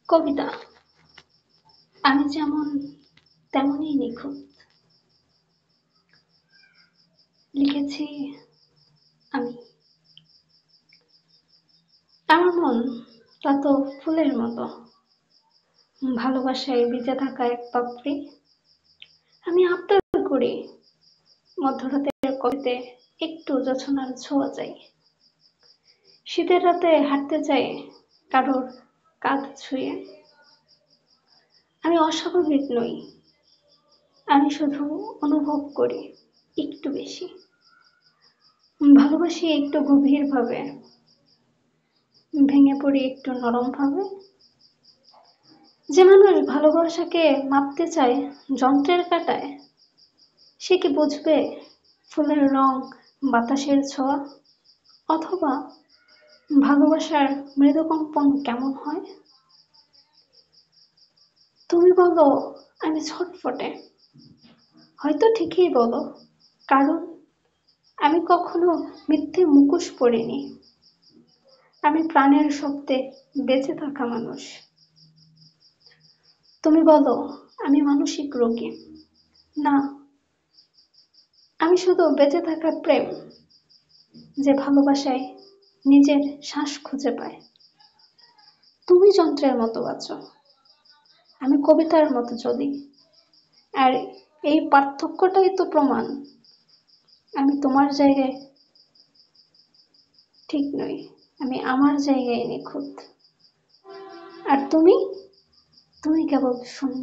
কবিতা আমি যেমন তেমনই নিখুঁত। লিখেছি আমি। আমার মন তা তো ফুলের মতো, ভালোবাসায় বেঁচে থাকা এক পাপড়ি। আমি আবদার করি মধ্যরাতের কবিতে একটু জোছনার ছোঁয়া চাই। শীতের রাতে হাঁটতে চাই কারোর কাঁধ ছুঁয়ে। আমি অস্বাভাবিক নই, আমি শুধু অনুভব করি একটু বেশি। ভালোবাসি একটু গভীর ভাবে, ভেঙে পড়ি একটু নরম ভাবে। যে মানুষ ভালোবাসাকে মাপতে চায় যন্ত্রের কাঁটায়, সে কি বুঝবে ফুলের রং, বাতাসের ছোঁয়া, অথবা ভালোবাসার মৃদুকম্পন কেমন হয়? তুমি বলো আমি ছটফটে, হয়তো ঠিকই বলো, কারণ আমি কখনো মিথ্যে মুখোশ পরিনি। আমি প্রাণের শব্দে বেঁচে থাকা মানুষ। তুমি বলো আমি মানসিক রোগী, না, আমি শুধু বেঁচে থাকা প্রেম, যে ভালোবাসায় নিজের শ্বাস খুঁজে পায়। তুমি যন্ত্রের মতো বাঁচো, আমি কবিতার মতো চলি। আর এই পার্থক্যটাই তো প্রমাণ আমি তোমার জায়গায় ঠিক নই, আমি আমার জায়গায় নিখুঁত। আর তুমি তুমি কেবল শূন্য।